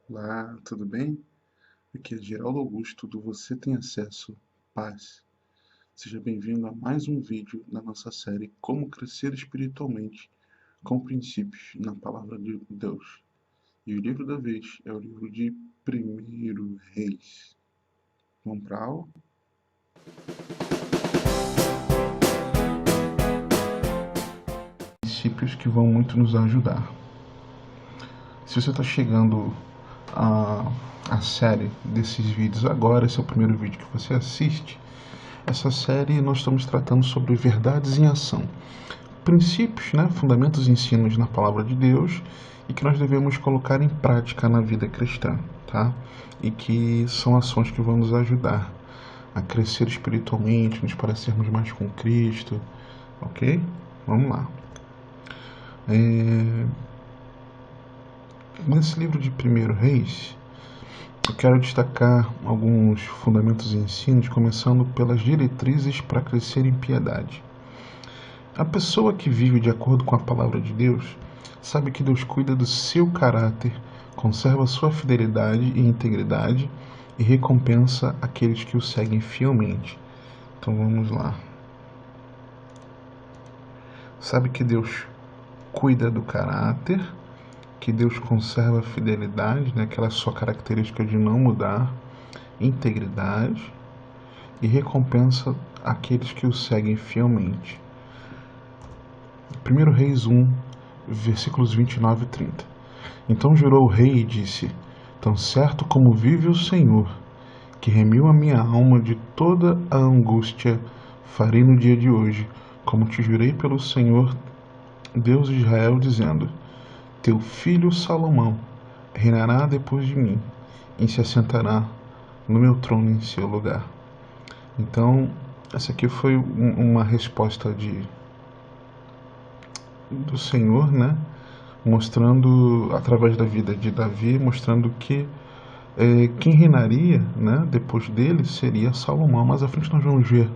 Olá, tudo bem? Aqui é Geraldo Augusto do Você Tem Acesso Paz. Seja bem-vindo a mais um vídeo na nossa série Como Crescer Espiritualmente com Princípios na Palavra de Deus. E o livro da vez é o livro de 1 Reis. Vamos para a aula? Princípios que vão muito nos ajudar. Se você está chegando a série desses vídeos agora, esse é o primeiro vídeo que você assiste. Essa série nós estamos tratando sobre verdades em ação, princípios, fundamentos e ensinos na palavra de Deus e que nós devemos colocar em prática na vida cristã, tá? E que são ações que vão nos ajudar a crescer espiritualmente, nos parecermos mais com Cristo, ok? Vamos lá. Nesse livro de 1 Reis, eu quero destacar alguns fundamentos e ensinos, começando pelas diretrizes para crescer em piedade. A pessoa que vive de acordo com a palavra de Deus sabe que Deus cuida do seu caráter, conserva sua fidelidade e integridade e recompensa aqueles que o seguem fielmente. Então vamos lá. Sabe que Deus cuida do caráter, que Deus conserva a fidelidade, aquela sua característica de não mudar, integridade e recompensa aqueles que o seguem fielmente. 1 Reis 1, versículos 29 e 30. Então jurou o rei e disse: Tão certo como vive o Senhor, que remiu a minha alma de toda a angústia, farei no dia de hoje, como te jurei pelo Senhor, Deus de Israel, dizendo: Teu filho Salomão reinará depois de mim, e se assentará no meu trono em seu lugar. Então, essa aqui foi uma resposta do Senhor, mostrando, através da vida de Davi, mostrando que quem reinaria, depois dele seria Salomão. Mais à frente nós vamos ver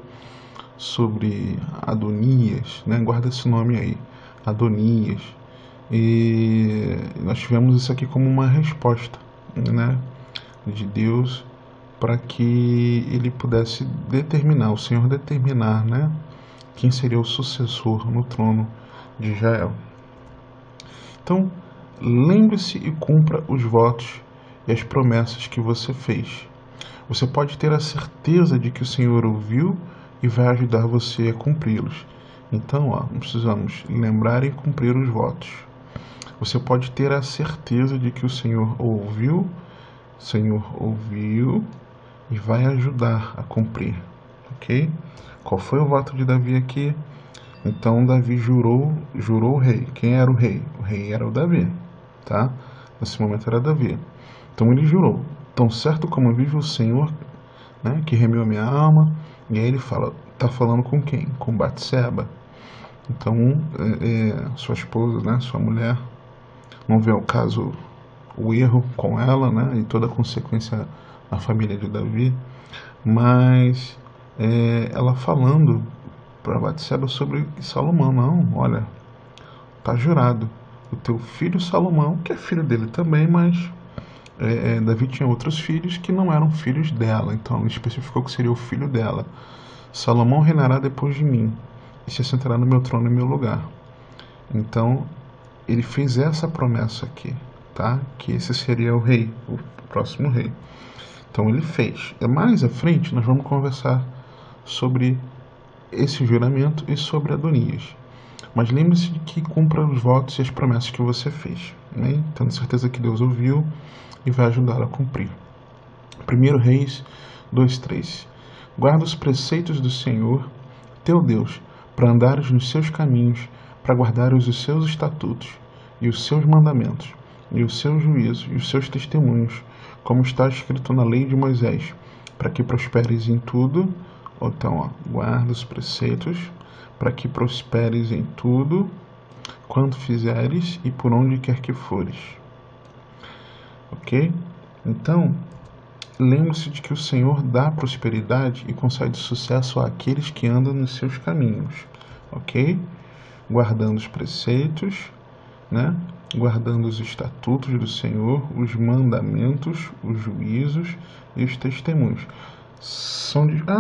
sobre Adonias, guarda esse nome aí, Adonias. E nós tivemos isso aqui como uma resposta, de Deus para que ele pudesse determinar, o Senhor determinar, quem seria o sucessor no trono de Israel. Então, lembre-se e cumpra os votos e as promessas que você fez. Você pode ter a certeza de que o Senhor ouviu e vai ajudar você a cumpri-los. Então, nós precisamos lembrar e cumprir os votos. Você pode ter a certeza de que o Senhor ouviu e vai ajudar a cumprir, ok? Qual foi o voto de Davi aqui? Então Davi jurou o rei. Quem era o rei? O rei era o Davi, tá? Nesse momento era Davi. Então ele jurou: tão certo como vive o Senhor, que remiu a minha alma. E aí ele fala, tá falando com quem? Com Batseba. Então sua esposa, sua mulher, não vê o caso, o erro com ela, e toda a consequência na família de Davi, mas ela falando para Batseba sobre Salomão. Não, olha, tá jurado, o teu filho Salomão, que é filho dele também, mas Davi tinha outros filhos que não eram filhos dela, então ele especificou que seria o filho dela. Salomão reinará depois de mim e se assentará no meu trono em meu lugar. Então ele fez essa promessa aqui, tá? Que esse seria o rei, o próximo rei. Então ele fez. Mais à frente nós vamos conversar sobre esse juramento e sobre Adonias. Mas lembre-se de que cumpra os votos e as promessas que você fez, tendo certeza que Deus ouviu e vai ajudar a cumprir. 1 Reis 2:3. Guarda os preceitos do Senhor, teu Deus, para andares nos seus caminhos, para guardares os seus estatutos e os seus mandamentos, e os seus juízos e os seus testemunhos, como está escrito na lei de Moisés, para que prosperes em tudo. Então, guarda os preceitos para que prosperes em tudo, quando fizeres e por onde quer que fores. Ok? Então, lembre-se de que o Senhor dá prosperidade e concede sucesso àqueles que andam nos seus caminhos. Ok? Guardando os preceitos, guardando os estatutos do Senhor, os mandamentos, os juízos e os testemunhos.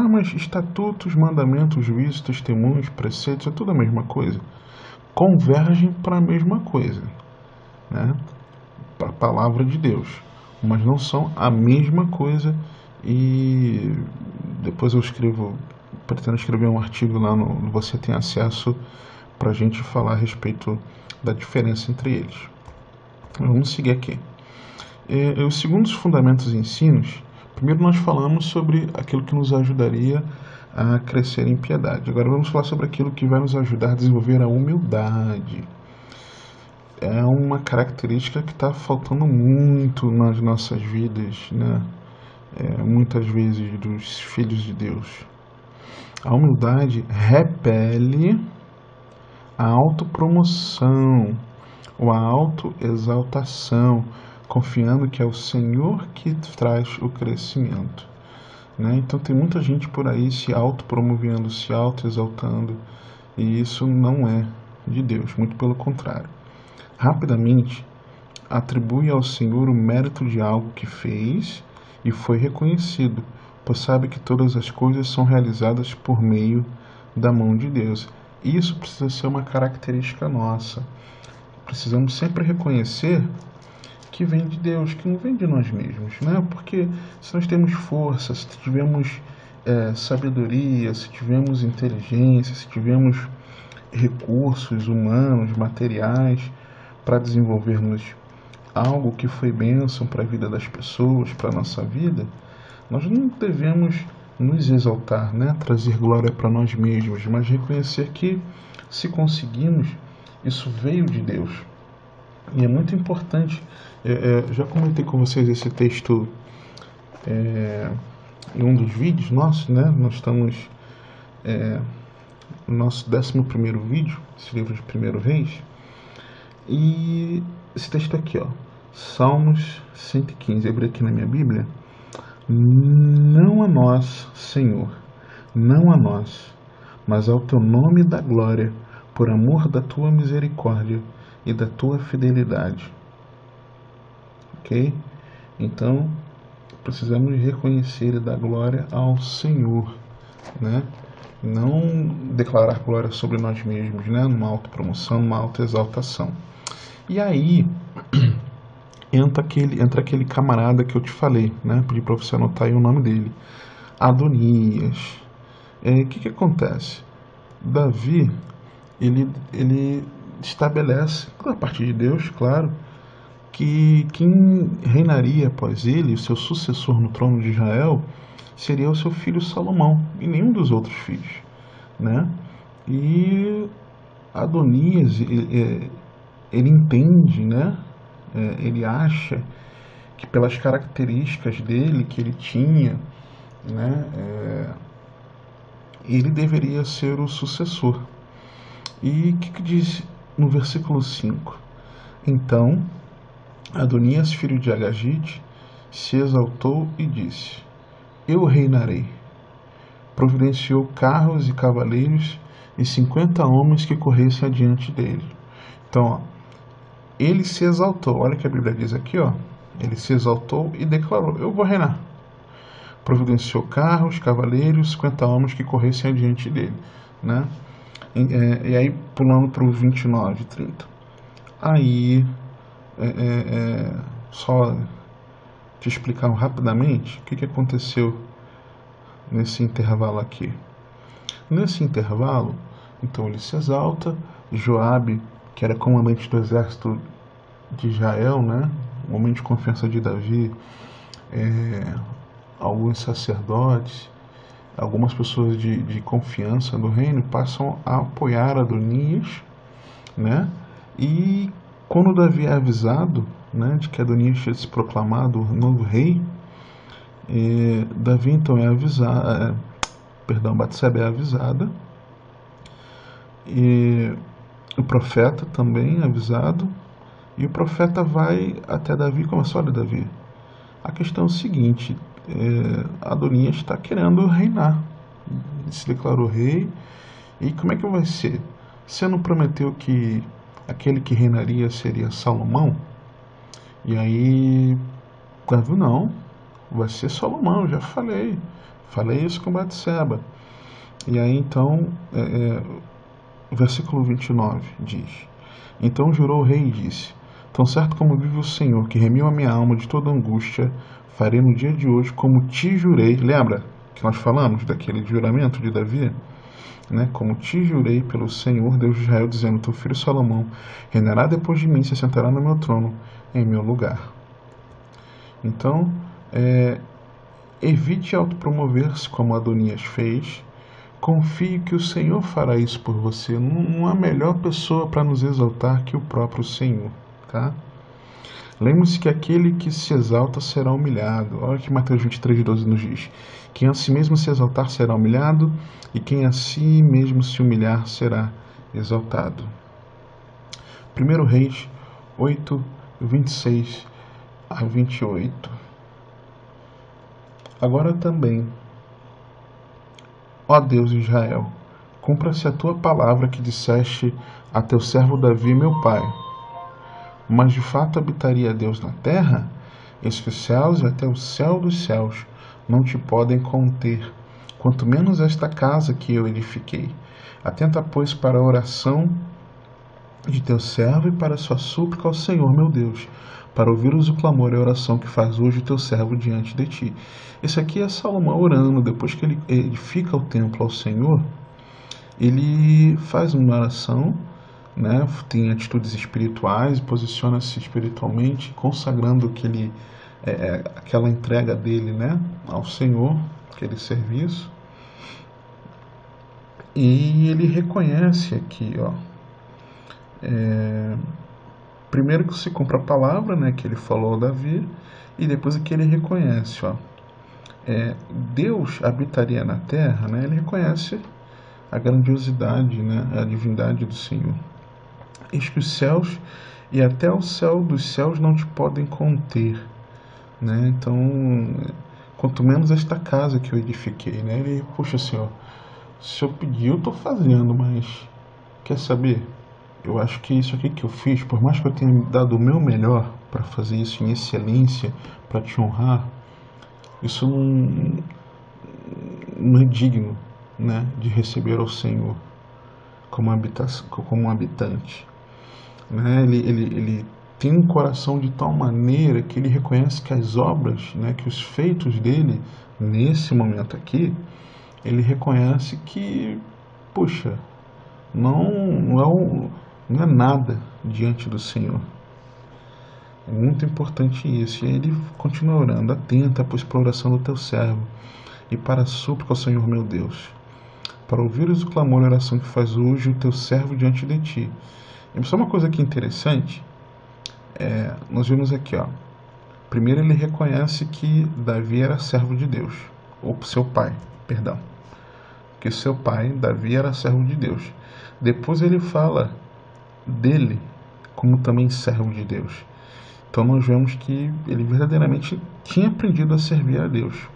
Mas estatutos, mandamentos, juízos, testemunhos, preceitos, é tudo a mesma coisa. Convergem para a mesma coisa, né? Para a palavra de Deus, mas não são a mesma coisa. E depois pretendo escrever um artigo lá no Você Tem Acesso para a gente falar a respeito da diferença entre eles. Vamos seguir aqui. Os segundos fundamentos e ensinos, primeiro nós falamos sobre aquilo que nos ajudaria a crescer em piedade. Agora vamos falar sobre aquilo que vai nos ajudar a desenvolver a humildade. É uma característica que está faltando muito nas nossas vidas, né? Muitas vezes dos filhos de Deus. A humildade repele a autopromoção ou a autoexaltação, confiando que é o Senhor que traz o crescimento, né? Então tem muita gente por aí se autopromovendo, se autoexaltando, e isso não é de Deus, muito pelo contrário. Rapidamente atribui ao Senhor o mérito de algo que fez e foi reconhecido, pois sabe que todas as coisas são realizadas por meio da mão de Deus. Isso precisa ser uma característica nossa. Precisamos sempre reconhecer que vem de Deus, que não vem de nós mesmos, né? Porque se nós temos força, se tivermos sabedoria, se tivermos inteligência, se tivermos recursos humanos, materiais para desenvolvermos algo que foi bênção para a vida das pessoas, para a nossa vida, nós não devemos nos exaltar, né? Trazer glória para nós mesmos, mas reconhecer que, se conseguimos, isso veio de Deus. E é muito importante, já comentei com vocês esse texto em um dos vídeos nossos, né? Nós estamos no nosso 11º vídeo, esse livro de 1 Reis, e esse texto aqui, ó, Salmos 115, eu abri aqui na minha Bíblia. Não a nós, Senhor, não a nós, mas ao teu nome da glória, por amor da tua misericórdia e da tua fidelidade. Ok? Então, precisamos reconhecer e dar glória ao Senhor, né? Não declarar glória sobre nós mesmos, né? Numa autopromoção, numa autoexaltação. E aí entra aquele camarada que eu te falei, né? Pedi para você anotar aí o nome dele, Adonias. O que acontece? Davi, ele estabelece, a partir de Deus, claro, que quem reinaria após ele, o seu sucessor no trono de Israel, seria o seu filho Salomão, e nenhum dos outros filhos, né? E Adonias, ele entende, né? Ele acha que pelas características dele, que ele tinha, né? Ele deveria ser o sucessor. E o que diz no versículo 5? Então, Adonias, filho de Agagite, se exaltou e disse: Eu reinarei. Providenciou carros e cavaleiros e 50 homens que corressem adiante dele. Então, ó, ele se exaltou. Olha o que a Bíblia diz aqui, ó. Ele se exaltou e declarou: Eu vou reinar. Providenciou carros, cavaleiros, 50 homens que corressem adiante dele, né? E aí, pulando para o 29, 30. Aí, só te explicar rapidamente o que aconteceu nesse intervalo aqui. Nesse intervalo, então ele se exalta, Joabe, que era comandante do exército de Israel, né? Um homem de confiança de Davi, alguns sacerdotes, algumas pessoas de confiança do reino passam a apoiar Adonias, né? E quando Davi é avisado, né, de que Adonias tinha se proclamado o novo rei, Davi então é avisado, Batseba é avisada, e o profeta também é avisado, e o profeta vai até Davi e começa: olha, Davi, a questão é o seguinte, Adonias está querendo reinar, ele se declarou rei, e como é que vai ser? Você não prometeu que aquele que reinaria seria Salomão. E aí Davi, não, vai ser Salomão, já falei isso com Batseba. E aí então, o versículo 29 diz: Então jurou o rei e disse: Tão certo como vive o Senhor, que remiu a minha alma de toda angústia, farei no dia de hoje como te jurei. Lembra que nós falamos daquele juramento de Davi? Né? Como te jurei pelo Senhor, Deus de Israel, dizendo: Teu filho Salomão reinará depois de mim, se sentará no meu trono, em meu lugar. Então, evite autopromover-se como Adonias fez. Confie que o Senhor fará isso por você. Não há melhor pessoa para nos exaltar que o próprio Senhor, tá? Lembre-se que aquele que se exalta será humilhado. Olha que Mateus 23:12 nos diz: Quem a si mesmo se exaltar será humilhado, e quem a si mesmo se humilhar será exaltado. 1 Reis 8:26-28. Agora também, ó Deus de Israel, cumpra-se a tua palavra que disseste a teu servo Davi, meu pai. Mas de fato habitaria Deus na terra? Eis que os céus e até o céu dos céus não te podem conter, quanto menos esta casa que eu edifiquei. Atenta, pois, para a oração de teu servo e para a sua súplica ao Senhor, meu Deus, para ouvires o clamor e a oração que faz hoje o teu servo diante de ti. Esse aqui é Salomão orando. Depois que ele edifica o templo ao Senhor, ele faz uma oração, né? Tem atitudes espirituais, posiciona-se espiritualmente, consagrando aquela entrega dele, né? Ao Senhor, aquele serviço. E ele reconhece aqui, ó, primeiro que se cumpra a palavra, né, que ele falou ao Davi, e depois que ele reconhece, ó, Deus habitaria na terra, né, ele reconhece a grandiosidade, né, a divindade do Senhor. Eis que os céus e até o céu dos céus não te podem conter, né? Então, quanto menos esta casa que eu edifiquei, né? Ele, puxa, Senhor, se eu pedir, eu estou fazendo, mas quer saber? Eu acho que isso aqui que eu fiz, por mais que eu tenha dado o meu melhor para fazer isso em excelência, para te honrar, isso não é digno, né, de receber ao Senhor como um habitante. Né? Ele tem um coração de tal maneira que ele reconhece que as obras, né, que os feitos dele, nesse momento aqui, ele reconhece que, puxa, não é nada diante do Senhor. É muito importante isso. E aí ele continua orando: Atenta, pois, para a oração do teu servo e para a súplica ao Senhor meu Deus, para ouvires o clamor e a oração que faz hoje o teu servo diante de ti. E só uma coisa aqui interessante, nós vimos aqui, ó, primeiro ele reconhece que Davi era servo de Deus, ou seu pai, perdão, que seu pai, Davi, era servo de Deus. Depois ele fala dele como também servo de Deus. Então nós vemos que ele verdadeiramente tinha aprendido a servir a Deus,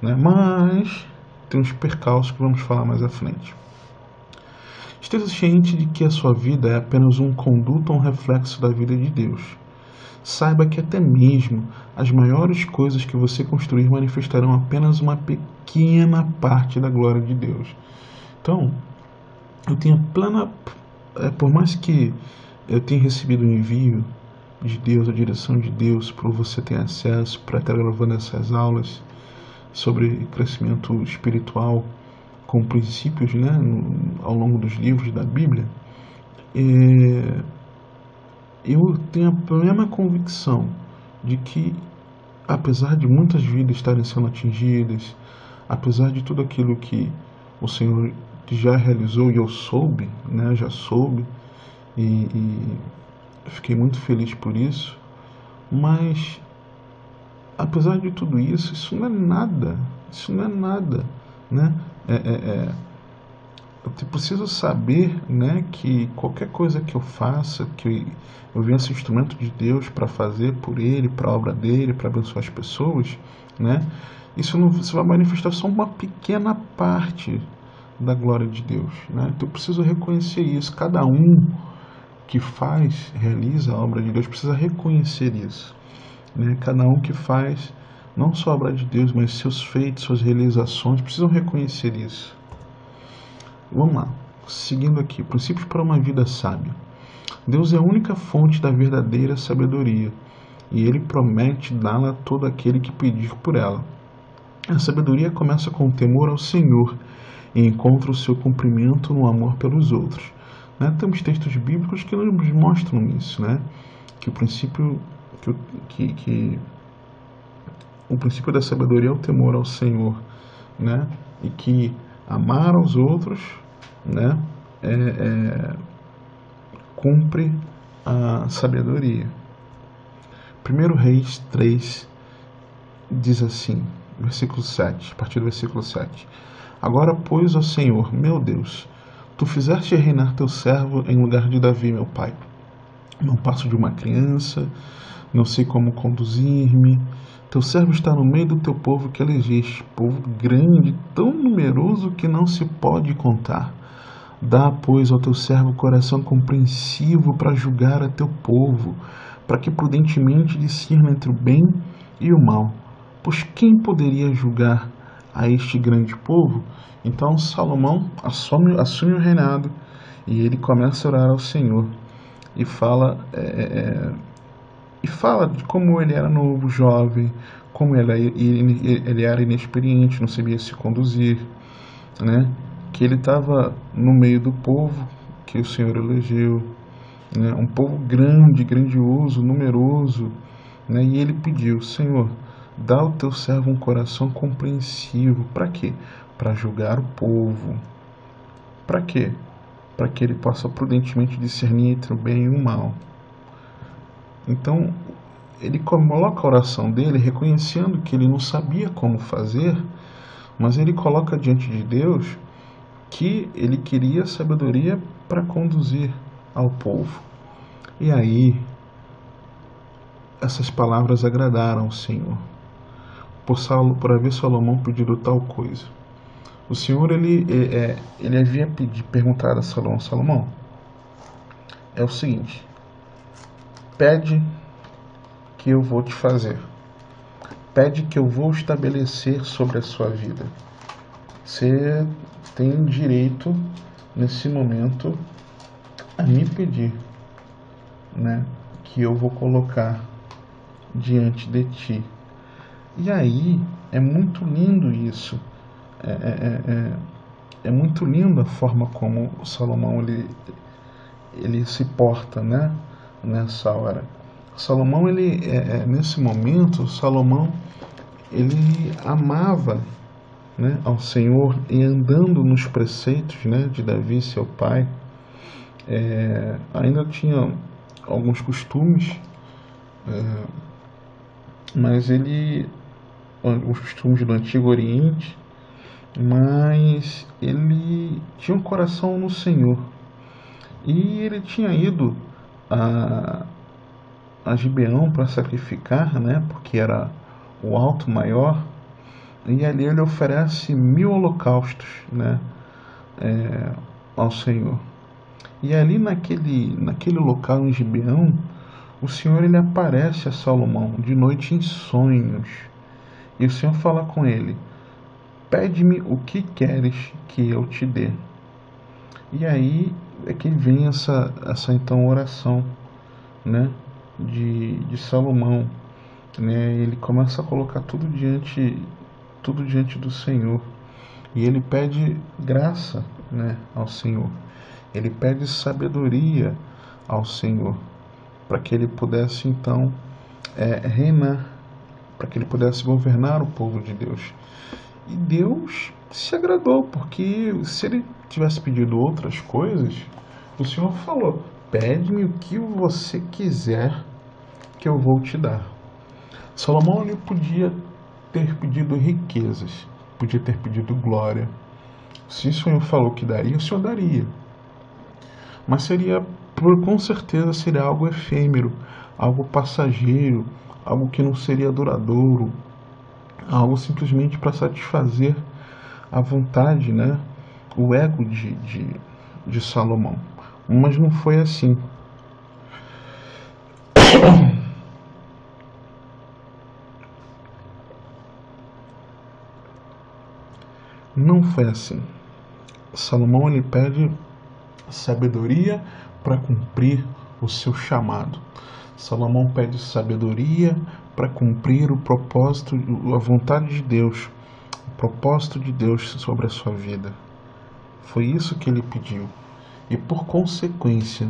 né? Mas tem uns percalços que vamos falar mais à frente. Esteja ciente de que a sua vida é apenas um conduto ou um reflexo da vida de Deus. Saiba que até mesmo as maiores coisas que você construir manifestarão apenas uma pequena parte da glória de Deus. Então, eu tenho plena... por mais que eu tenha recebido um envio de Deus, a direção de Deus, para você ter acesso, para estar gravando essas aulas sobre crescimento espiritual, com princípios, né, ao longo dos livros da Bíblia, eu tenho a plena convicção de que, apesar de muitas vidas estarem sendo atingidas, apesar de tudo aquilo que o Senhor já realizou e eu soube, né, já soube, e fiquei muito feliz por isso, mas apesar de tudo isso, isso não é nada, né? Eu preciso saber, né, que qualquer coisa que eu faça, que eu venha ser instrumento de Deus para fazer por Ele, para a obra dele, para abençoar as pessoas, né? Isso vai manifestar só uma pequena parte da glória de Deus, né? Então eu preciso reconhecer isso. Cada um que realiza a obra de Deus, precisa reconhecer isso, né? Cada um que faz não só a obra de Deus, mas seus feitos, suas realizações, precisam reconhecer isso. Vamos lá, seguindo aqui, princípios para uma vida sábia. Deus é a única fonte da verdadeira sabedoria, e Ele promete dá-la a todo aquele que pedir por ela. A sabedoria começa com o temor ao Senhor e encontra o seu cumprimento no amor pelos outros. Né? Temos textos bíblicos que nos mostram isso, né? Que o princípio o princípio da sabedoria é o temor ao Senhor, né? E que amar aos outros, né, cumpre a sabedoria. 1 Reis 3 diz assim, versículo 7, a partir do versículo 7. Agora, pois, ó Senhor, meu Deus, tu fizeste reinar teu servo em lugar de Davi, meu pai. Não passo de uma criança, não sei como conduzir-me. Teu servo está no meio do teu povo que elegeste, povo grande, tão numeroso que não se pode contar. Dá, pois, ao teu servo coração compreensivo para julgar a teu povo, para que prudentemente discirna entre o bem e o mal. Pois quem poderia julgar a este grande povo? Então Salomão assume o reinado e ele começa a orar ao Senhor e fala de como ele era novo, jovem, como ele era inexperiente, não sabia se conduzir, né? Que ele estava no meio do povo que o Senhor elegeu, né? Um povo grande, grandioso, numeroso, né? E ele pediu, Senhor, dá ao teu servo um coração compreensivo. Para quê? Para julgar o povo. Para quê? Para que ele possa prudentemente discernir entre o bem e o mal. Então, ele coloca a oração dele reconhecendo que ele não sabia como fazer, mas ele coloca diante de Deus que ele queria sabedoria para conduzir ao povo. E aí, essas palavras agradaram o Senhor, por haver Salomão pedido tal coisa. O Senhor ele havia perguntado a Salomão, Salomão, é o seguinte, pede que eu vou te fazer, pede que eu vou estabelecer sobre a sua vida. Você tem direito nesse momento a me pedir, né, que eu vou colocar diante de ti. E aí é muito lindo isso, é muito linda a forma como Salomão ele se porta, né, nessa hora. Salomão nesse momento Salomão ele amava, né, ao Senhor e andando nos preceitos, né, de Davi, seu pai. Ainda tinha alguns costumes, mas os costumes do Antigo Oriente, mas ele tinha um coração no Senhor e ele tinha ido a Gibeão para sacrificar, né, porque era o alto maior, e ali ele oferece 1000 holocaustos, né, ao Senhor. E ali naquele local em Gibeão, o Senhor ele aparece a Salomão de noite em sonhos. E o Senhor fala com ele, pede-me o que queres que eu te dê. E aí é que vem essa então oração, né, de Salomão, né? Ele começa a colocar tudo diante do Senhor. E ele pede graça, né, ao Senhor. Ele pede sabedoria ao Senhor, para que ele pudesse então reinar, para que ele pudesse governar o povo de Deus. E Deus se agradou, porque se ele tivesse pedido outras coisas, o Senhor falou, pede-me o que você quiser que eu vou te dar. Salomão ele podia ter pedido riquezas, podia ter pedido glória. Se o Senhor falou que daria, o Senhor daria. Mas com certeza seria algo efêmero, algo passageiro, algo que não seria duradouro, algo simplesmente para satisfazer a vontade, o ego de Salomão. Mas não foi assim. Não foi assim. Salomão ele pede sabedoria para cumprir o seu chamado. Salomão pede sabedoria para cumprir o propósito, a vontade de Deus, o propósito de Deus sobre a sua vida. Foi isso que ele pediu. E por consequência,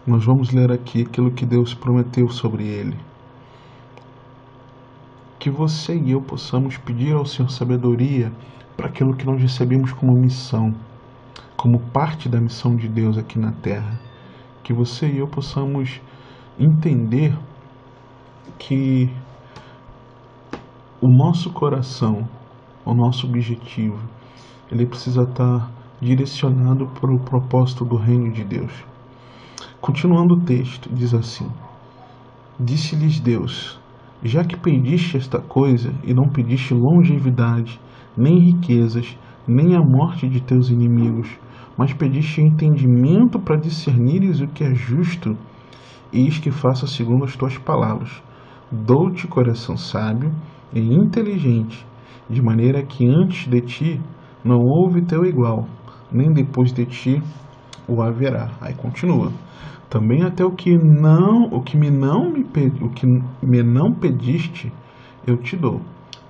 nós vamos ler aqui aquilo que Deus prometeu sobre ele. Que você e eu possamos pedir ao Senhor sabedoria para aquilo que nós recebemos como missão, como parte da missão de Deus aqui na terra. Que você e eu possamos entender que o nosso coração, o nosso objetivo, ele precisa estar direcionado para o propósito do reino de Deus. Continuando o texto, diz assim: Disse-lhes Deus: Já que pediste esta coisa, e não pediste longevidade, nem riquezas, nem a morte de teus inimigos, mas pediste entendimento para discernires o que é justo, eis que faça segundo as tuas palavras. Dou-te coração sábio e inteligente, de maneira que antes de ti não houve teu igual, nem depois de ti o haverá. Aí continua. Também até o que me não pediste, eu te dou,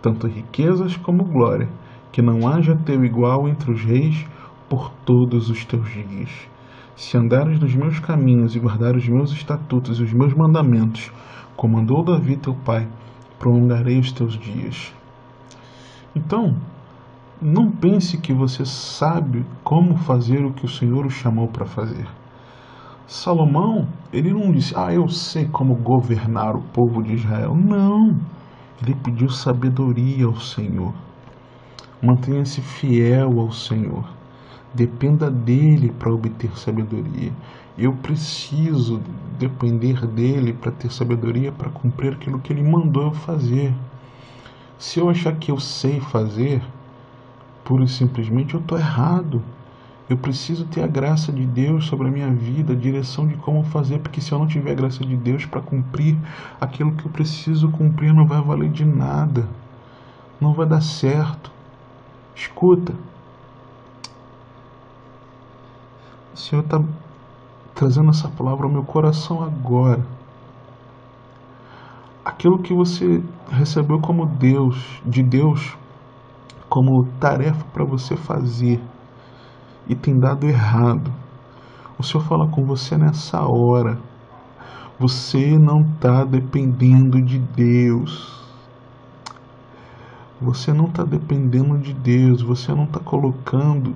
tanto riquezas como glória, que não haja teu igual entre os reis por todos os teus dias. Se andares nos meus caminhos e guardares os meus estatutos e os meus mandamentos, como andou Davi teu pai, prolongarei os teus dias. Então, não pense que você sabe como fazer o que o Senhor o chamou para fazer. Salomão, ele não disse, eu sei como governar o povo de Israel. Não, ele pediu sabedoria ao Senhor. Mantenha-se fiel ao Senhor. Dependa dele para obter sabedoria. Eu preciso depender dele para ter sabedoria para cumprir aquilo que ele mandou eu fazer. Se eu achar que eu sei fazer, pura e simplesmente eu estou errado. Eu preciso ter a graça de Deus sobre a minha vida, a direção de como fazer, porque se eu não tiver a graça de Deus para cumprir aquilo que eu preciso cumprir, não vai valer de nada. Não vai dar certo. Escuta. O Senhor está trazendo essa palavra ao meu coração agora. Aquilo que você recebeu como de Deus, como tarefa para você fazer, e tem dado errado. O Senhor fala com você nessa hora. Você não está dependendo de Deus. Você não está dependendo de Deus. Você não está colocando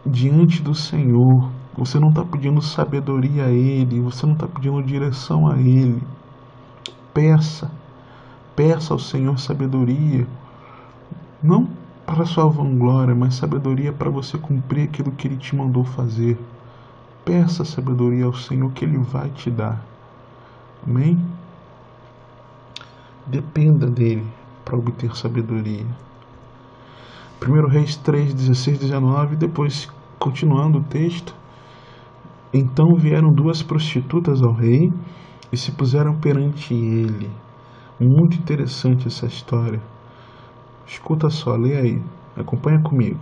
diante do Senhor. Você não está pedindo sabedoria a Ele. Você não está pedindo direção a Ele. Peça ao Senhor sabedoria. Não para sua vanglória, mas sabedoria para você cumprir aquilo que Ele te mandou fazer. Peça sabedoria ao Senhor que Ele vai te dar. Amém? Dependa dEle para obter sabedoria. 1 Reis 3, 16, 19, depois, continuando o texto. Então vieram 2 prostitutas ao rei e se puseram perante ele. Muito interessante essa história. Escuta só, lê aí, acompanha comigo.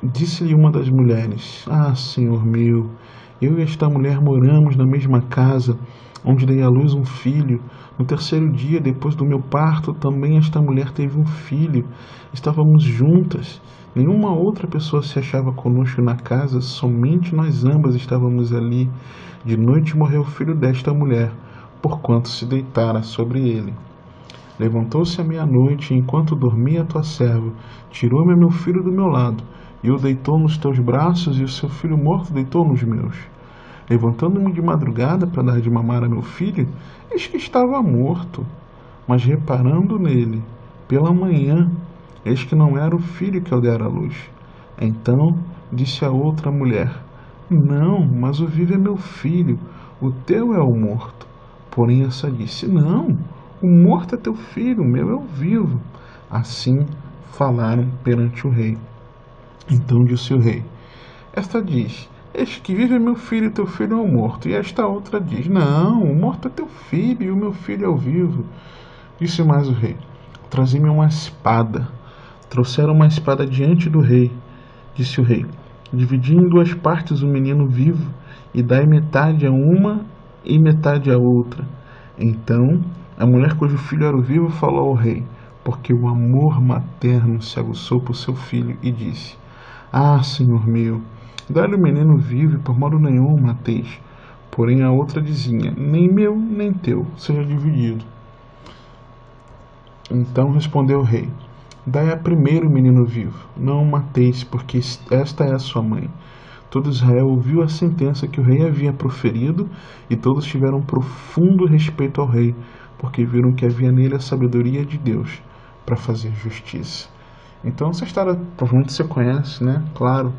Disse-lhe uma das mulheres: Senhor meu, eu e esta mulher moramos na mesma casa, onde dei à luz um filho. No 3º dia, depois do meu parto, também esta mulher teve um filho. Estávamos juntas. Nenhuma outra pessoa se achava conosco na casa, somente nós ambas estávamos ali. De noite morreu o filho desta mulher, porquanto se deitara sobre ele. Levantou-se à meia-noite, e enquanto dormia a tua serva, tirou-me meu filho do meu lado, e o deitou nos teus braços, e o seu filho morto deitou nos meus. Levantando-me de madrugada para dar de mamar a meu filho, eis que estava morto. Mas reparando nele, pela manhã, eis que não era o filho que eu dera à luz. Então disse a outra mulher: Não, mas o vivo é meu filho, o teu é o morto. Porém essa disse: Não, o morto é teu filho, o meu é o vivo. Assim falaram perante o rei. Então disse o rei: Esta diz: Este que vive é meu filho, e teu filho é o morto. E esta outra diz: Não, o morto é teu filho, e o meu filho é o vivo. Disse mais o rei: Traze-me uma espada. Trouxeram uma espada diante do rei. Disse o rei: dividi em duas partes o menino vivo, e dai metade a uma e metade a outra. Então a mulher cujo filho era o vivo falou ao rei, porque o amor materno se aguçou por seu filho, e disse: ah, senhor meu, dá-lhe o menino vivo, e por modo nenhum o mateis. Porém a outra dizia: nem meu, nem teu, seja dividido. Então respondeu o rei: dai a primeiro o menino vivo, não o mateis, porque esta é a sua mãe. Todo Israel ouviu a sentença que o rei havia proferido, e todos tiveram profundo respeito ao rei, porque viram que havia nele a sabedoria de Deus para fazer justiça. Então essa história provavelmente você conhece, né? Claro.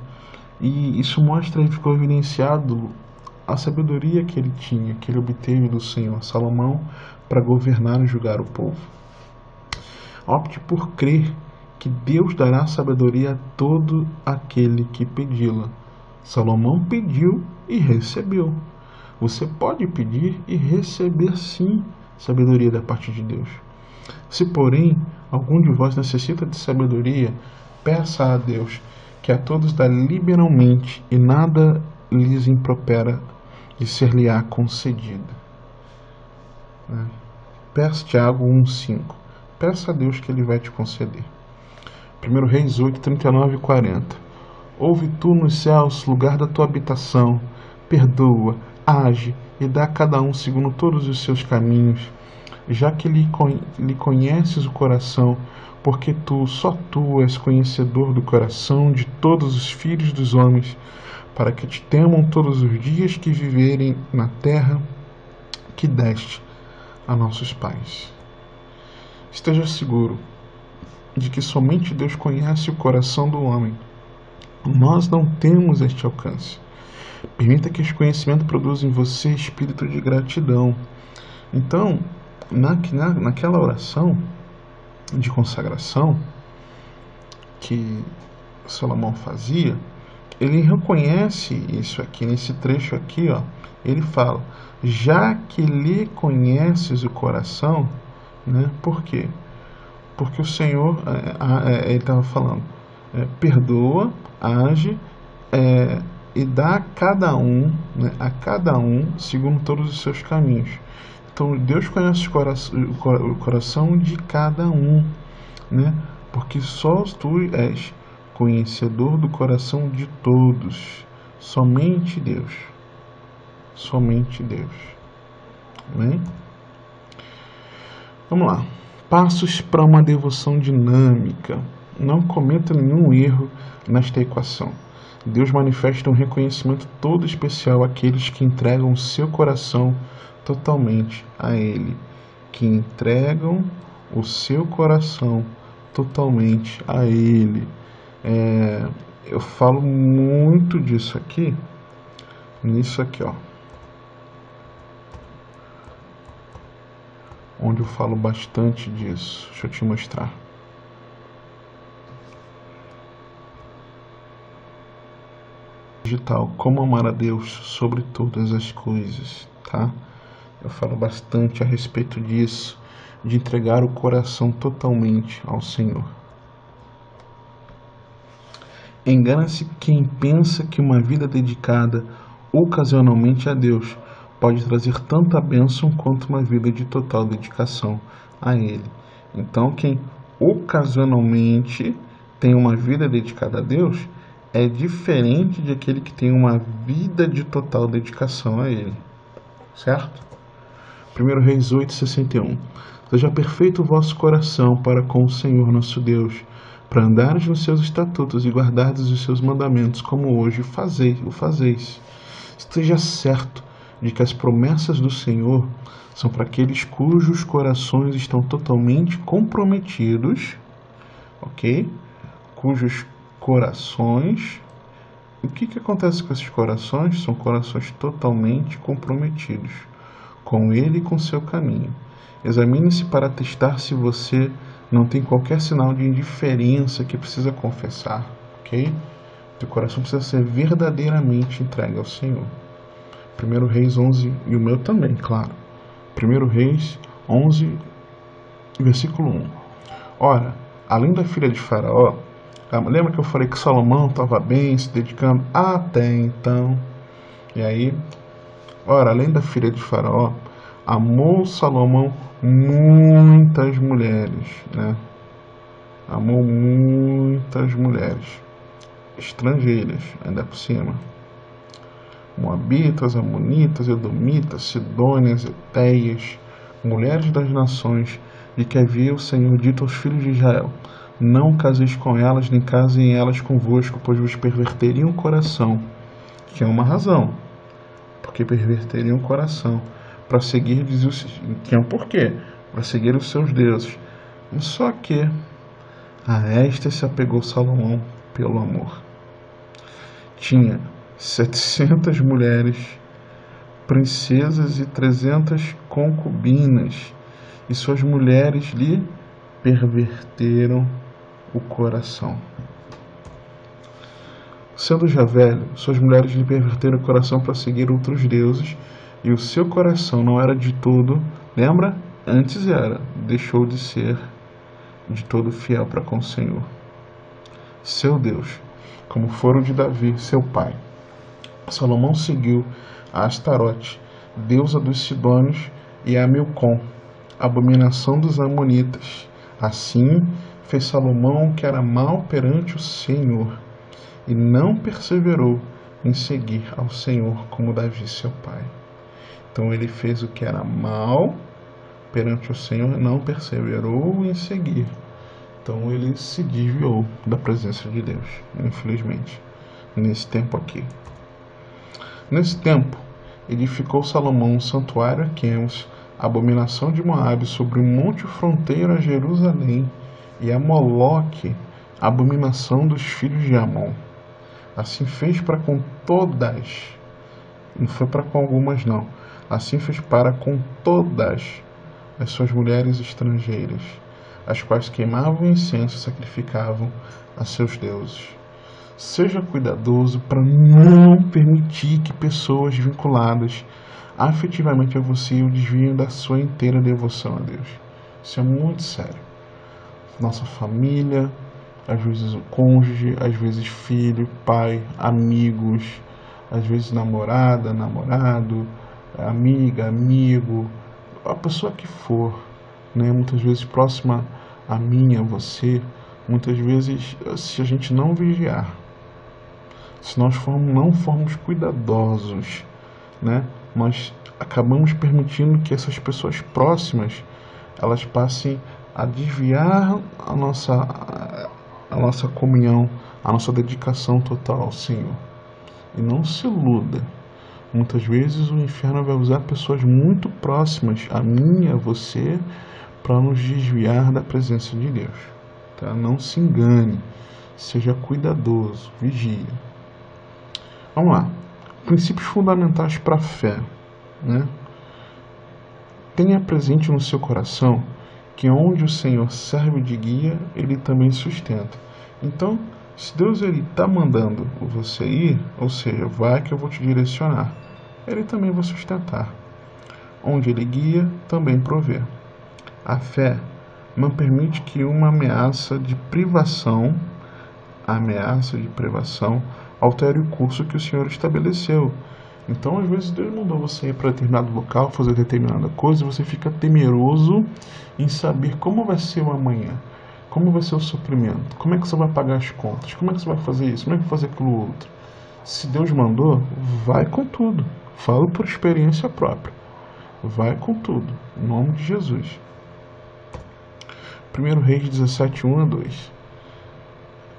E isso mostra e ficou evidenciado a sabedoria que ele tinha, que ele obteve do Senhor Salomão para governar e julgar o povo. Opte por crer que Deus dará sabedoria a todo aquele que pedi-la. Salomão pediu e recebeu. Você pode pedir e receber sim sabedoria da parte de Deus. Se, porém, algum de vós necessita de sabedoria, peça a Deus, que a todos dá liberalmente, e nada lhes impropera de ser-lhe-á concedida. Peça Tiago 1,5. Peça a Deus que Ele vai te conceder. 1 Reis 8, 39 e 40. Ouve tu nos céus, lugar da tua habitação, perdoa, age e dá a cada um segundo todos os seus caminhos, já que lhe conheces o coração, porque só tu és conhecedor do coração de todos os filhos dos homens, para que te temam todos os dias que viverem na terra que deste a nossos pais. Esteja seguro de que somente Deus conhece o coração do homem. Nós não temos este alcance. Permita que este conhecimento produza em você espírito de gratidão. Então, naquela oração de consagração que Salomão fazia, ele reconhece isso aqui, nesse trecho aqui, ó, ele fala: já que lhe conheces o coração, né? Por quê? Porque o Senhor, ele estava falando, perdoa, age, e dá a cada um segundo todos os seus caminhos. Então Deus conhece o coração de cada um, né? Porque só tu és conhecedor do coração de todos. Somente Deus. Somente Deus. Amém? Vamos lá. Passos para uma devoção dinâmica. Não cometa nenhum erro nesta equação. Deus manifesta um reconhecimento todo especial àqueles que entregam o seu coração totalmente a Ele. Que entregam o seu coração totalmente a Ele. Eu falo muito disso aqui, nisso aqui, ó. Onde eu falo bastante disso. Deixa eu te mostrar. Digital, como amar a Deus sobre todas as coisas, tá? Eu falo bastante a respeito disso, de entregar o coração totalmente ao Senhor. Engana-se quem pensa que uma vida dedicada ocasionalmente a Deus pode trazer tanta bênção quanto uma vida de total dedicação a Ele. Então, quem ocasionalmente tem uma vida dedicada a Deus é diferente de aquele que tem uma vida de total dedicação a Ele. Certo? 1 Reis 8:61. Seja perfeito o vosso coração para com o Senhor nosso Deus, para andares nos seus estatutos e guardardes os seus mandamentos, como hoje o fazeis. Esteja certo de que as promessas do Senhor são para aqueles cujos corações estão totalmente comprometidos, ok? Cujos corações... O que acontece com esses corações? São corações totalmente comprometidos com Ele e com seu caminho. Examine-se para testar se você não tem qualquer sinal de indiferença que precisa confessar, ok? Teu coração precisa ser verdadeiramente entregue ao Senhor. 1 Reis 11, e o meu também, claro. 1 Reis 11, versículo 1. Ora, além da filha de Faraó, lembra que eu falei que Salomão estava bem, se dedicando até então? E aí, ora, além da filha de Faraó, amou Salomão muitas mulheres, né? Amou muitas mulheres, estrangeiras, ainda por cima. Moabitas, Amonitas, Edomitas, Sidônias, Etéias, mulheres das nações, de que havia o Senhor dito aos filhos de Israel: não caseis com elas, nem casem elas convosco, pois vos perverteriam o coração. Que é uma razão, porque perverteriam o coração, para seguir, que é um porquê, para seguir os seus deuses. Só que a esta se apegou Salomão pelo amor. Tinha 700 mulheres, princesas e 300 concubinas, e suas mulheres lhe perverteram o coração. Sendo já velho, suas mulheres lhe perverteram o coração para seguir outros deuses, e o seu coração não era de todo, lembra? Antes era, deixou de ser de todo fiel para com o Senhor, seu Deus, como fora o de Davi, seu pai. Salomão seguiu a Astarote, deusa dos Sidônios, e a Milcom, abominação dos Amonitas. Assim fez Salomão o que era mal perante o Senhor, e não perseverou em seguir ao Senhor como Davi, seu pai. Então ele fez o que era mal perante o Senhor, não perseverou em seguir. Então ele se desviou da presença de Deus, infelizmente, nesse tempo aqui. Nesse tempo, edificou Salomão um santuário a Quemos, abominação de Moabe, sobre um monte fronteiro a Jerusalém, e a Moloque, abominação dos filhos de Amon. Assim fez para com todas, não foi para com algumas não, assim fez para com todas as suas mulheres estrangeiras, as quais queimavam incenso e sacrificavam a seus deuses. Seja cuidadoso para não permitir que pessoas vinculadas afetivamente a você o desviem da sua inteira devoção a Deus. Isso é muito sério. Nossa família, às vezes o cônjuge, às vezes filho, pai, amigos, às vezes namorada, namorado, amiga, amigo, a pessoa que for, né? Muitas vezes próxima a mim, a você, muitas vezes se a gente não vigiar, se nós não formos cuidadosos, né, nós acabamos permitindo que essas pessoas próximas elas passem a desviar a nossa comunhão, a nossa dedicação total ao Senhor. E não se iluda. Muitas vezes o inferno vai usar pessoas muito próximas a mim e a você para nos desviar da presença de Deus. Tá? Não se engane. Seja cuidadoso. Vigia. Vamos lá. Princípios fundamentais para a fé. Né? Tenha presente no seu coração que onde o Senhor serve de guia, Ele também sustenta. Então, se Deus está mandando você ir, ou seja, vai que eu vou te direcionar, Ele também vai sustentar. Onde Ele guia, também provê. A fé não permite que uma ameaça de privação altere o curso que o Senhor estabeleceu. Então, às vezes, Deus mandou você ir para determinado local, fazer determinada coisa, e você fica temeroso em saber como vai ser o amanhã, como vai ser o suprimento, como é que você vai pagar as contas, como é que você vai fazer isso, como é que vai fazer aquilo outro. Se Deus mandou, vai com tudo. Falo por experiência própria. Vai com tudo, em nome de Jesus. 1 Reis 17, 1-2.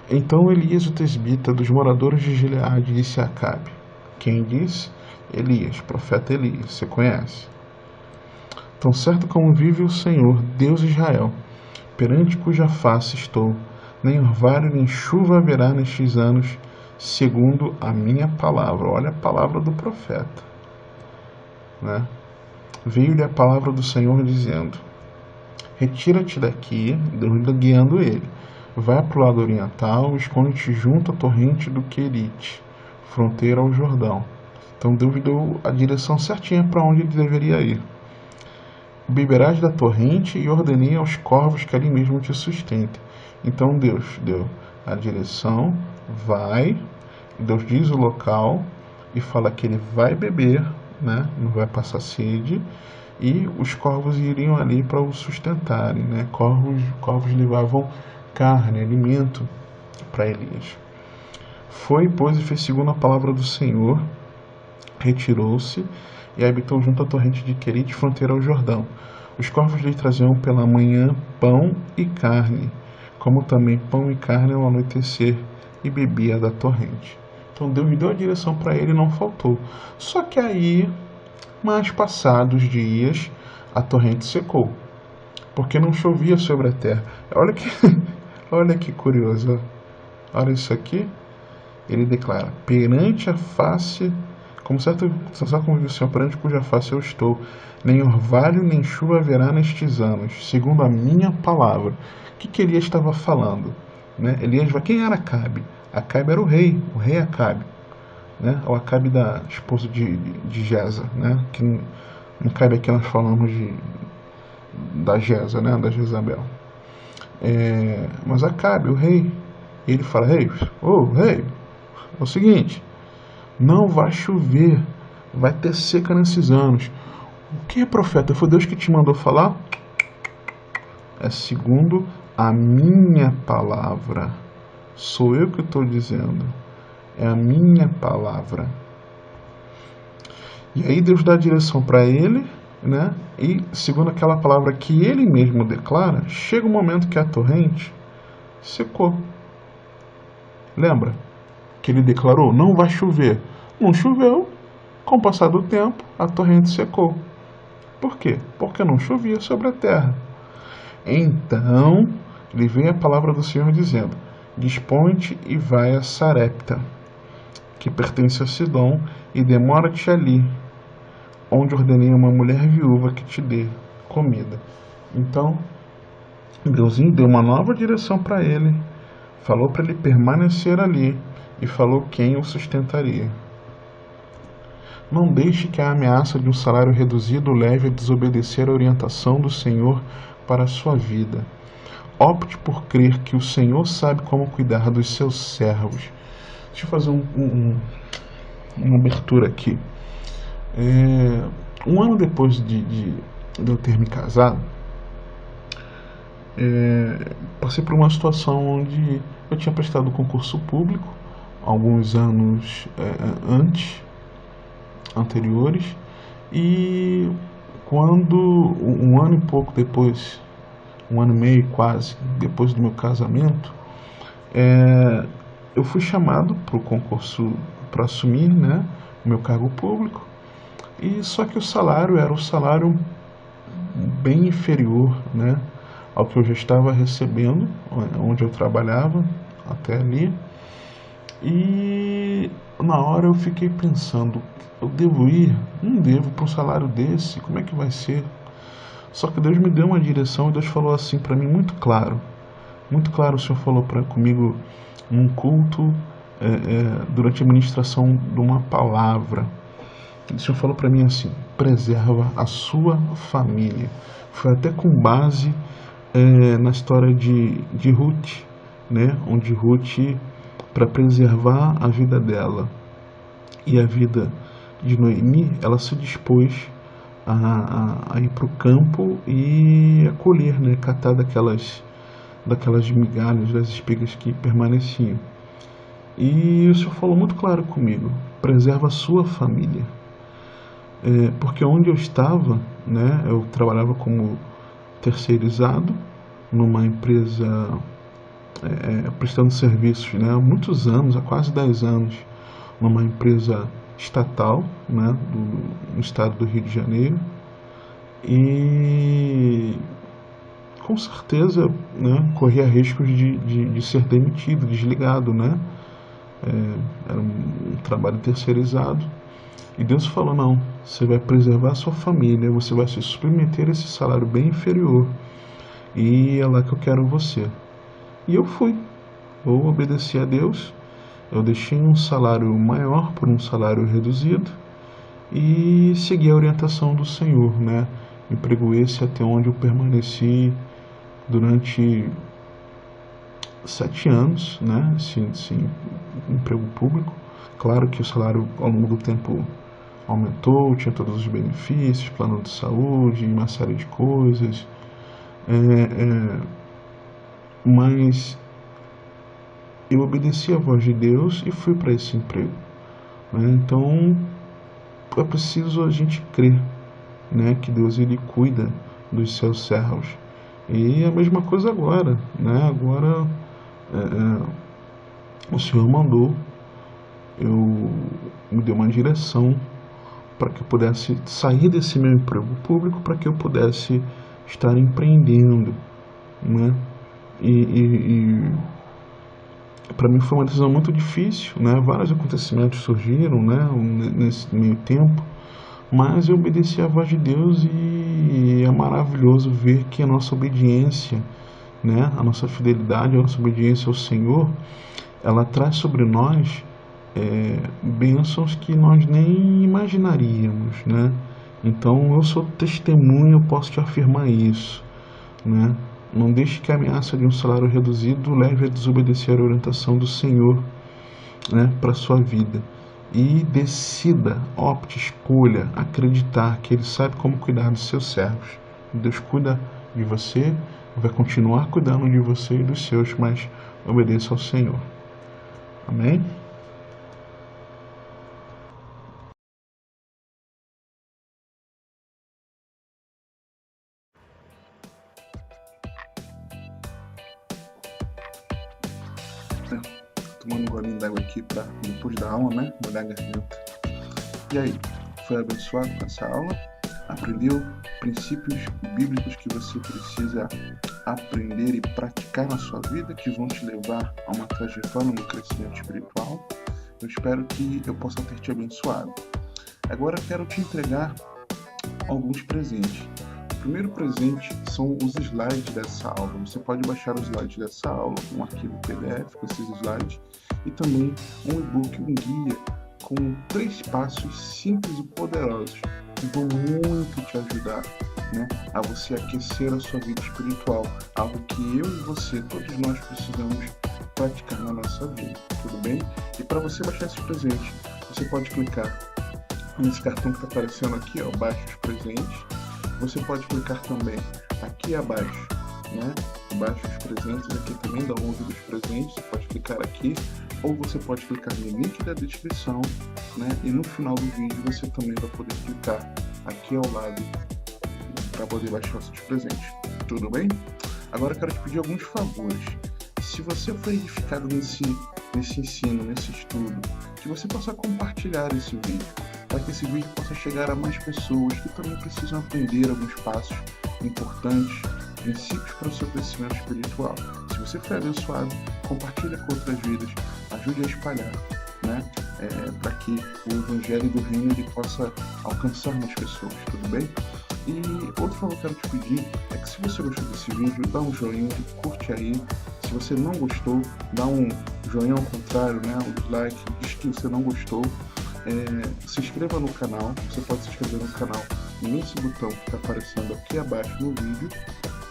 Então Elias, o tesbita, dos moradores de Gileade, disse a Acabe. Quem disse? Elias, profeta Elias, você conhece. Tão certo como vive o Senhor, Deus de Israel, perante cuja face estou, nem orvalho nem chuva haverá nestes anos, segundo a minha palavra. Olha a palavra do profeta. Né? Veio-lhe a palavra do Senhor dizendo: retira-te daqui, Deus guiando ele, vai para o lado oriental, esconde-te junto à torrente do Querite, fronteira ao Jordão. Então Deus deu a direção certinha para onde ele deveria ir. beberás da torrente e ordenei aos corvos que ali mesmo te sustentem. Então Deus deu a direção, vai, Deus diz o local e fala que ele vai beber, né? Não vai passar sede, e os corvos iriam ali para o sustentarem, né? Corvos levavam carne, alimento para Elias. Foi, pois, e fez segundo a palavra do Senhor, retirou-se e habitou junto à torrente de Querite, fronteira ao Jordão. Os corvos lhe traziam pela manhã pão e carne, como também pão e carne ao anoitecer, e bebia da torrente. Então Deus deu a direção para ele e não faltou. Só que aí, mais passados dias, a torrente secou, porque não chovia sobre a terra. Olha que, olha que curioso. Olha isso aqui. Ele declara: perante a face, como certo como o Senhor, perante cuja face eu estou, nem orvalho nem chuva haverá nestes anos, segundo a minha palavra. O que Elias estava falando? Né? Elias, quem era Acabe? Acabe era o rei Acabe, né? O Acabe da esposa de Jeza, né? Que não cabe aqui, nós falamos da Jeza, né? Da Jezabel. Mas Acabe, o rei, ele fala: rei, rei, é o seguinte, não vai chover, vai ter seca nesses anos. O que é, profeta? Foi Deus que te mandou falar? É segundo a minha palavra. Sou eu que estou dizendo. É a minha palavra. E aí Deus dá a direção para ele, né? E segundo aquela palavra que ele mesmo declara, chega um momento que a torrente secou. Lembra que ele declarou: não vai chover. Não choveu. Com o passar do tempo, a torrente secou. Por quê? Porque não chovia sobre a terra. Então, lhe vem a palavra do Senhor dizendo: dispõe-te e vai a Sarepta, que pertence a Sidom, e demora-te ali, onde ordenei a uma mulher viúva que te dê comida. Então, Deus deu uma nova direção para ele, falou para ele permanecer ali e falou quem o sustentaria. Não deixe que a ameaça de um salário reduzido leve a desobedecer a orientação do Senhor para a sua vida. Opte por crer que o Senhor sabe como cuidar dos seus servos. Deixa eu fazer uma abertura aqui. Um ano depois de eu ter me casado, passei por uma situação onde eu tinha prestado concurso público alguns anos anteriores, e quando um ano e pouco depois, um ano e meio quase depois do meu casamento, eu fui chamado para o concurso para assumir, né, o meu cargo público, e só que o salário era um salário bem inferior, né, ao que eu já estava recebendo onde eu trabalhava até ali. E na hora eu fiquei pensando: eu devo ir? Não devo para um salário desse? Como é que vai ser? Só que Deus me deu uma direção e Deus falou assim para mim, muito claro. Muito claro, o Senhor falou comigo num culto, durante a ministração de uma palavra. O Senhor falou para mim assim: preserva a sua família. Foi até com base na história de Ruth, né? Onde Ruth, para preservar a vida dela e a vida de Noemi, ela se dispôs a ir para o campo e a colher, né? Catar daquelas migalhas, das espigas que permaneciam. E o Senhor falou muito claro comigo: preserva a sua família. Porque onde eu estava, né, eu trabalhava como terceirizado numa empresa prestando serviços, né, há muitos anos, há quase 10 anos, numa empresa estatal, né, no estado do Rio de Janeiro, e com certeza, né, corria riscos de ser demitido, desligado, né? Era um trabalho terceirizado. E Deus falou: não, você vai preservar a sua família, você vai se submeter a esse salário bem inferior, e é lá que eu quero você. E eu fui, eu obedeci a Deus, eu deixei um salário maior por um salário reduzido e segui a orientação do Senhor, né? Emprego esse até onde eu permaneci durante 7 anos, né? Esse emprego público. Claro que o salário ao longo do tempo aumentou, tinha todos os benefícios, plano de saúde, uma série de coisas, mas eu obedeci à voz de Deus e fui para esse emprego, né? Então é preciso a gente crer, né, que Deus ele cuida dos seus servos. E a mesma coisa agora, né? Agora o Senhor mandou, eu me deu uma direção para que eu pudesse sair desse meu emprego público, para que eu pudesse estar empreendendo, né? E para mim foi uma decisão muito difícil, né? Vários acontecimentos surgiram, né, nesse meio tempo, mas eu obedeci à voz de Deus e é maravilhoso ver que a nossa obediência, né, a nossa fidelidade, a nossa obediência ao Senhor, ela traz sobre nós bênçãos que nós nem imaginaríamos, né? Então eu sou testemunho, eu posso te afirmar isso, né? Não deixe que a ameaça de um salário reduzido leve a desobedecer a orientação do Senhor, né, para a sua vida. E decida, opte, escolha acreditar que Ele sabe como cuidar dos seus servos. Deus cuida de você, vai continuar cuidando de você e dos seus, mas obedeça ao Senhor. Amém? Tomando um golinho d'água aqui para depois da aula, né? Molhar a garganta. E aí, foi abençoado com essa aula? Aprendeu princípios bíblicos que você precisa aprender e praticar na sua vida, que vão te levar a uma trajetória no crescimento espiritual? Eu espero que eu possa ter te abençoado. Agora quero te entregar alguns presentes. O primeiro presente são os slides dessa aula. Você pode baixar os slides dessa aula, um arquivo PDF com esses slides, e também um e-book, um guia com 3 passos simples e poderosos que vão muito te ajudar, né, a você aquecer a sua vida espiritual, algo que eu e você, todos nós precisamos praticar na nossa vida, tudo bem? E para você baixar esse presente, você pode clicar nesse cartão que está aparecendo aqui, ó, baixa os presentes. Você pode clicar também aqui abaixo, né? Baixa os presentes, aqui também dá um dos presentes, você pode clicar aqui, ou você pode clicar no link da descrição, né? E no final do vídeo você também vai poder clicar aqui ao lado para poder baixar os seus presentes, tudo bem? Agora eu quero te pedir alguns favores. Se você foi edificado nesse ensino, nesse estudo, que você possa compartilhar esse vídeo, para que esse vídeo possa chegar a mais pessoas que também precisam aprender alguns passos importantes, princípios para o seu crescimento espiritual. Se você foi abençoado, compartilha com outras vidas, ajude a espalhar, né? Para que o evangelho do reino ele possa alcançar mais pessoas, tudo bem? E outro favor que eu quero te pedir é que se você gostou desse vídeo, dá um joinha, curte aí. Se você não gostou, dá um joinha ao contrário, né? Um dislike, diz que você não gostou. Se inscreva no canal, você pode se inscrever no canal nesse botão que está aparecendo aqui abaixo no vídeo,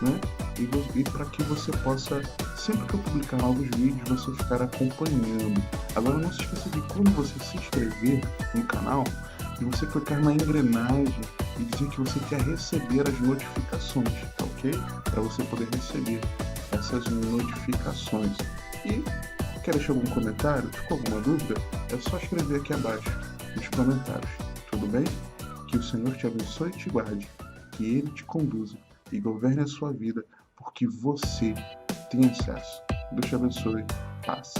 né? E para que você possa, sempre que eu publicar novos vídeos, você ficar acompanhando. Agora não se esqueça de quando você se inscrever no canal, de você clicar na engrenagem e dizer que você quer receber as notificações, tá ok? Para você poder receber essas notificações. E quer deixar algum comentário? Ficou alguma dúvida? É só escrever aqui abaixo nos comentários, tudo bem? Que o Senhor te abençoe e te guarde, que Ele te conduza e governe a sua vida, porque você tem acesso. Deus te abençoe. Paz.